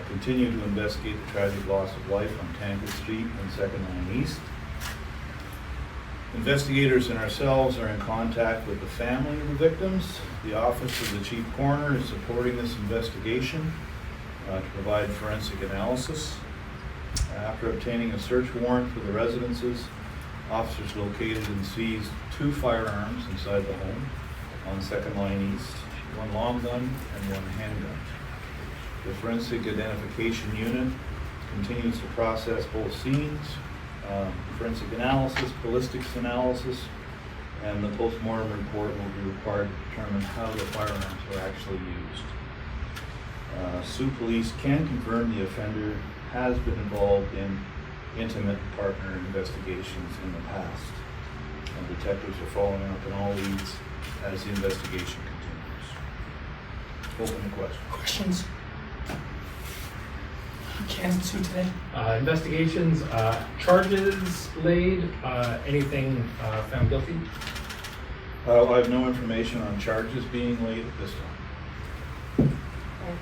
Continue to investigate the tragic loss of life on Tankard Street and Second Line East. Investigators and ourselves are in contact with the family of the victims. The Office of the Chief Coroner is supporting this investigation to provide forensic analysis. After obtaining a search warrant for the residences, officers located and seized 2 firearms inside the home on Second Line East, 1 long gun and 1 handgun. The Forensic Identification Unit continues to process both scenes, forensic analysis, ballistics analysis, and the post-mortem report will be required to determine how the firearms were actually used. Sault Police can confirm the offender has been involved in intimate partner investigations in the past. And detectives are following up on all leads as the investigation continues. Open to questions. Questions? Ken, Sue today? Investigations, charges laid, anything found guilty? I have no information on charges being laid at this time.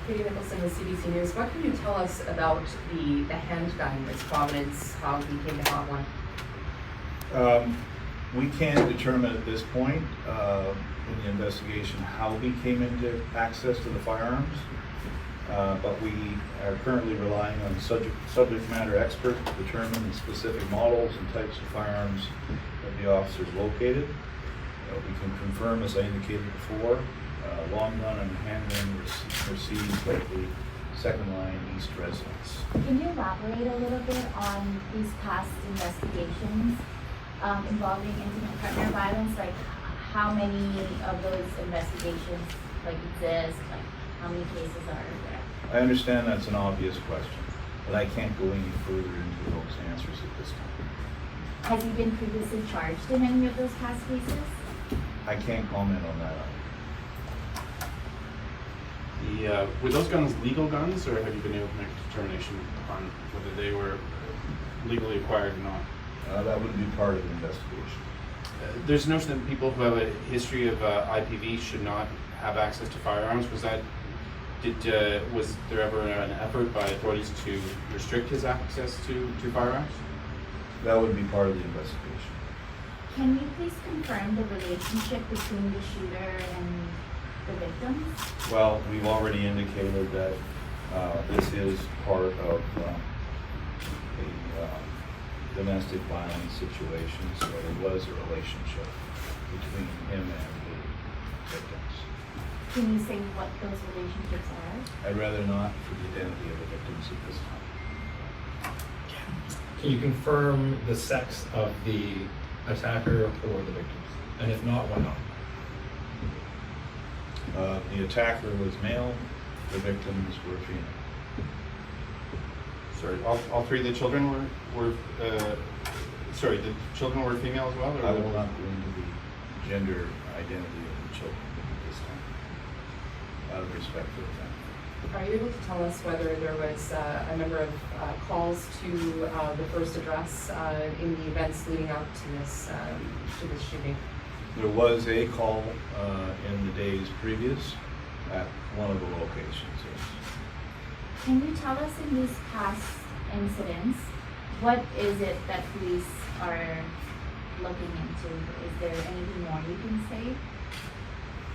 Katie Nicholson with CBC News. What can you tell us about the handgun, its provenance, how he came to have one? We can't determine at this point in the investigation how he came into access to the firearms, but we are currently relying on the subject matter expert to determine the specific models and types of firearms that the officers located. We can confirm, as I indicated before, long gun and handgun were seized at the Second Line East residence. Can you elaborate a little bit on these past investigations involving intimate partner violence? Like, how many of those investigations exist? Like, how many cases are there? I understand that's an obvious question, but I can't go any further into those answers at this time. Has he been previously charged in any of those past cases? I can't comment on that. Were those guns legal guns, or have you been able to make a determination on whether they were legally acquired or not? That would be part of the investigation. There's a notion that people who have a history of IPV should not have access to firearms. Was there ever an effort by authorities to restrict his access to firearms? That would be part of the investigation. Can you please confirm the relationship between the shooter and the victims? Well, we've already indicated that this is part of a domestic violence situation, so there was a relationship between him and the victims. Can you say what those relationships are? I'd rather not for the identity of the victims at this time. Can you confirm the sex of the attacker or the victims? And if not, why not? The attacker was male, the victims were female. Sorry, all 3 of the children were sorry, the children were female as well? Or I will not go into the gender identity of the children at this time, out of respect for the family. Are you able to tell us whether there was a number of calls to the first address in the events leading up to this shooting? There was a call in the days previous at one of the locations, yes. Can you tell us in these past incidents, what is it that police are looking into? Is there anything more you can say?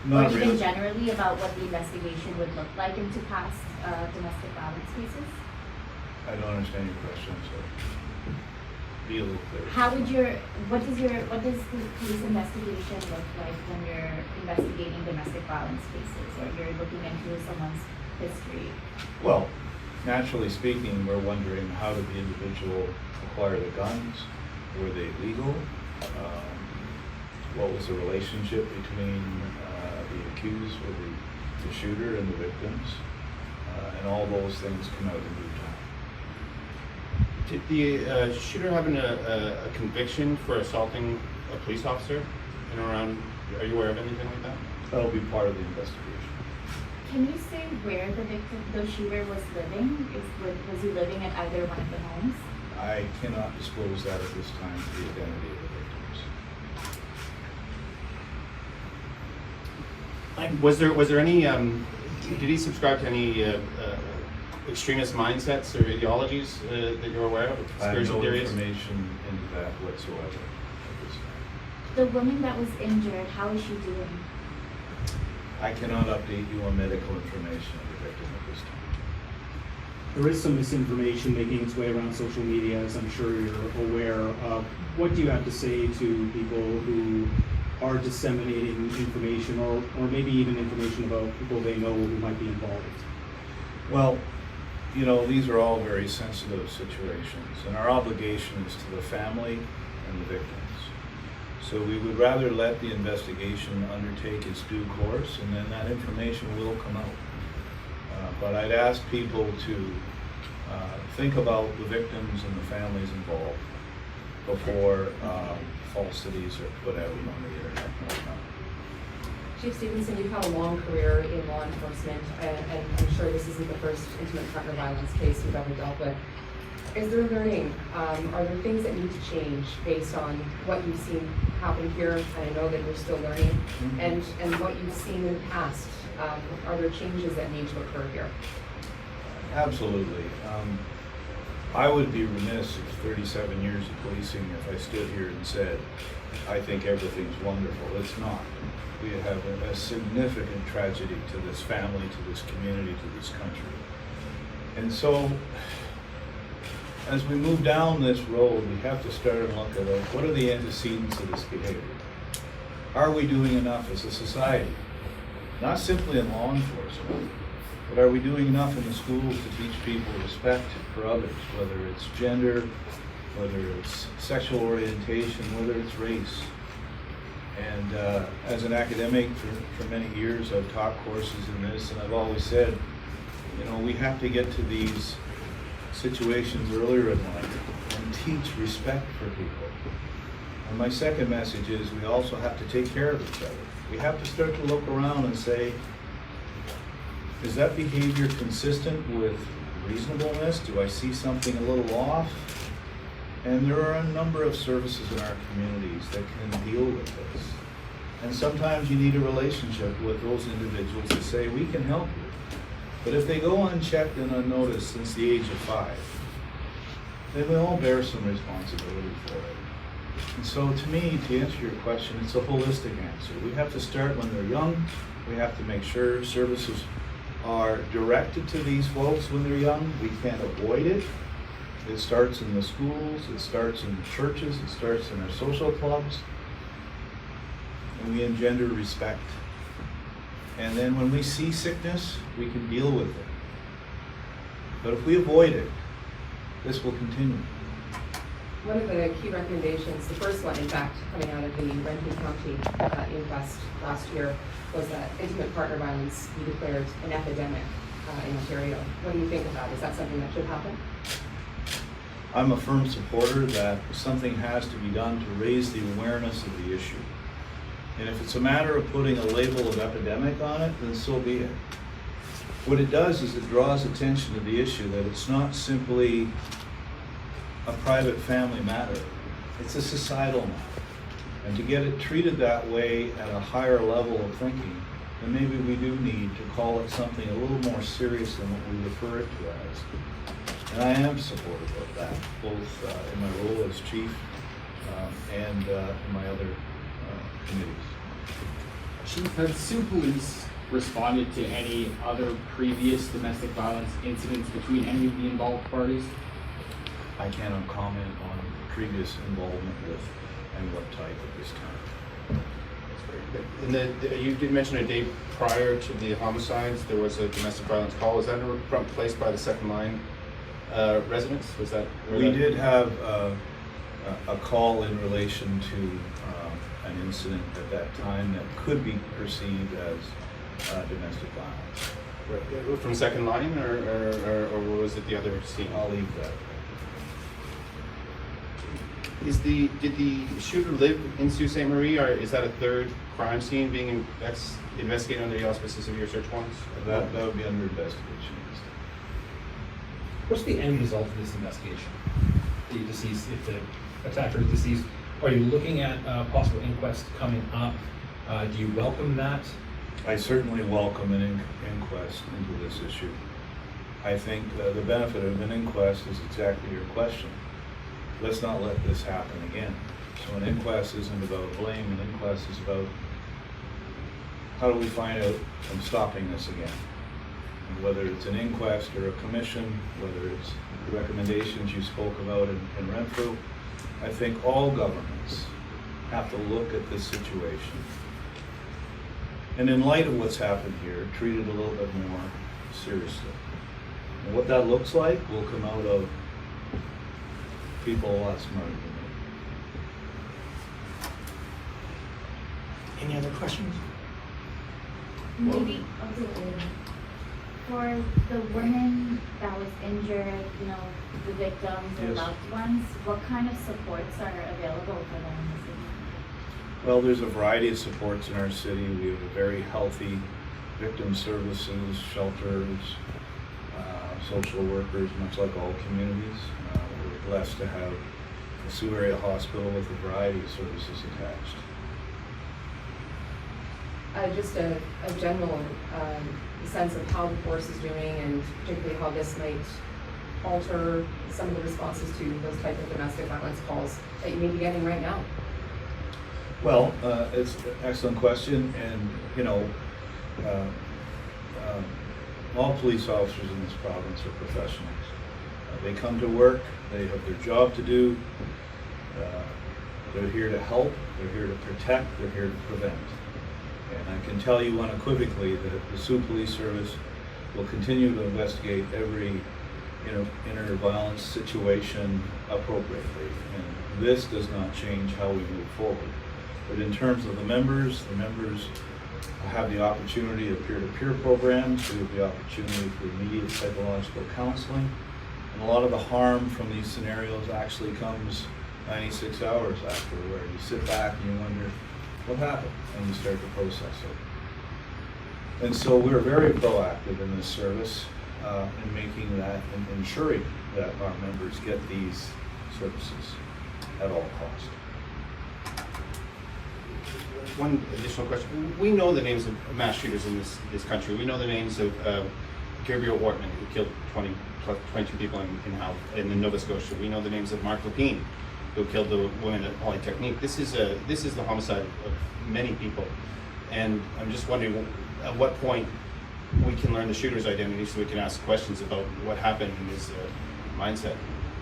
Not or even really. generally about what the investigation would look like into past domestic violence cases? I don't understand your question, so be a little clearer. What does the police investigation look like when you're investigating domestic violence cases or you're looking into someone's history? Well, naturally speaking, we're wondering how did the individual acquire the guns? Were they legal? What was the relationship between the accused or the shooter and the victims? And all those things come out in due time. Did the shooter have a conviction for assaulting a police officer in or around? Are you aware of anything like that? That'll be part of the investigation. Can you say where the shooter was living? Was he living at either one of the homes? I cannot disclose that at this time to the identity of the victims. Was there any? Did he subscribe to any extremist mindsets or ideologies that you're aware of? I have Conspiracy no theories? information into that whatsoever at this time. The woman that was injured, how is she doing? I cannot update you on medical information of the victim at this time. There is some misinformation making its way around social media, as I'm sure you're aware of. What do you have to say to people who are disseminating information or maybe even information about people they know who might be involved? Well, you know, these are all very sensitive situations, and our obligation is to the family and the victims. So we would rather let the investigation undertake its due course, and then that information will come out. But I'd ask people to think about the victims and the families involved before falsities are put out on the internet. Chief Stevenson, you've had a long career in law enforcement, and I'm sure this isn't the first intimate partner violence case you've ever dealt with. Is there learning? Are there things that need to change based on what you've seen happen here? And I know that you're still learning, and what you've seen in the past. Are there changes that need to occur here? Absolutely. I would be remiss if 37 years of policing if I stood here and said, I think everything's wonderful. It's not. We have a significant tragedy to this family, to this community, to this country. And so, as we move down this road, we have to start and look at what are the antecedents of this behavior? Are we doing enough as a society? Not simply in law enforcement, but are we doing enough in the schools to teach people respect for others, whether it's gender, whether it's sexual orientation, whether it's race? And as an academic for many years, I've taught courses in this, and I've always said, you know, we have to get to these situations earlier in life and teach respect for people. And my second message is we also have to take care of each other. We have to start to look around and say, is that behavior consistent with reasonableness? Do I see something a little off? And there are a number of services in our communities that can deal with this. And sometimes you need a relationship with those individuals to say, we can help you. But if they go unchecked and unnoticed since the age of 5, then we all bear some responsibility for it. And so to me, to answer your question, it's a holistic answer. We have to start when they're young. We have to make sure services are directed to these folks when they're young. We can't avoid it. It starts in the schools, it starts in the churches, it starts in our social clubs. And we engender respect. And then when we see sickness, we can deal with it. But if we avoid it, this will continue. One of the key recommendations, the first one, in fact, coming out of the Renton County inquest last year, was that intimate partner violence be declared an epidemic in Ontario. What do you think of that? Is that something that should happen? I'm a firm supporter that something has to be done to raise the awareness of the issue. And if it's a matter of putting a label of epidemic on it, then so be it. What it does is it draws attention to the issue that it's not simply a private family matter, it's a societal matter. And to get it treated that way at a higher level of thinking, then maybe we do need to call it something a little more serious than what we refer it to as. And I am supportive of that, both in my role as chief and in my other committees. Chief, have Sioux Police responded to any other previous domestic violence incidents between any of the involved parties? I cannot comment on previous involvement with and what type at this time. And then you did mention a day prior to the homicides, there was a domestic violence call. Was that placed by the second line residents? Was that? We did have a call in relation to an incident at that time that could be perceived as domestic violence. From second line, or was it the other scene? I'll leave that. Did the shooter live in Sault Ste. Marie, or is that a third crime scene being investigated under the auspices of your search warrants? That would be under investigation. What's the end result of this investigation? The deceased, if the attacker is deceased, are you looking at a possible inquest coming up? Do you welcome that? I certainly welcome an inquest into this issue. I think the benefit of an inquest is exactly your question. Let's not let this happen again. So an inquest isn't about blame, an inquest is about how do we find out from stopping this again? And whether it's an inquest or a commission, whether it's the recommendations you spoke about in Renfrew, I think all governments have to look at this situation. And in light of what's happened here, treat it a little bit more seriously. And what that looks like will come out of people a lot smarter than me. Any other questions? Maybe for the woman that was injured, you know, the victims or Yes. loved ones, what kind of supports are available for them in the city? Well, there's a variety of supports in our city. We have a very healthy victim services, shelters, social workers, much like all communities. We're blessed to have a Sault area hospital with a variety of services attached. Just a general sense of how the force is doing, and particularly how this might alter some of the responses to those type of domestic violence calls that you may be getting right now. Well, it's an excellent question, and you know, all police officers in this province are professionals. They come to work, they have their job to do, they're here to help, they're here to protect, they're here to prevent. And I can tell you unequivocally that the Sault Police Service will continue to investigate every inner violence situation appropriately. And this does not change how we move forward. But in terms of the members have the opportunity of peer-to-peer programs, we have the opportunity for immediate psychological counseling. And a lot of the harm from these scenarios actually comes 96 hours after, where you sit back and you wonder, what happened? And you start to process it. And so we're very proactive in this service in making that and ensuring that our members get these services at all costs. One additional question. We know the names of mass shooters in this country. We know the names of Gabriel Wortman, who killed 22 people in Nova Scotia. We know the names of Mark Lepine, who killed the woman at Polytechnique. This is the homicide of many people. And I'm just wondering at what point we can learn the shooter's identity so we can ask questions about what happened in his mindset.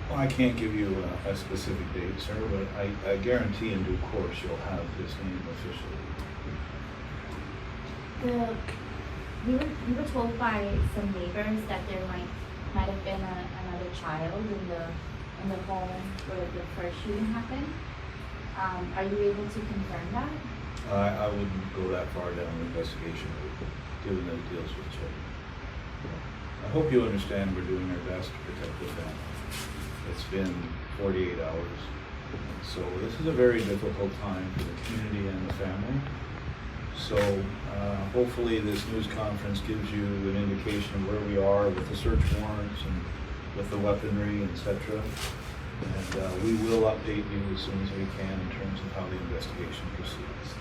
Well, I can't give you a specific date, sir, but I guarantee in due course you'll have his name officially. We were told by some neighbors that there might have been another child in the home where the first shooting happened. Are you able to confirm that? I wouldn't go that far down the investigation route, given that it deals with children. I hope you understand we're doing our best to protect the family. It's been 48 hours. So this is a very difficult time for the community and the family. So hopefully this news conference gives you an indication of where we are with the search warrants and with the weaponry, etc. And we will update you as soon as we can in terms of how the investigation proceeds.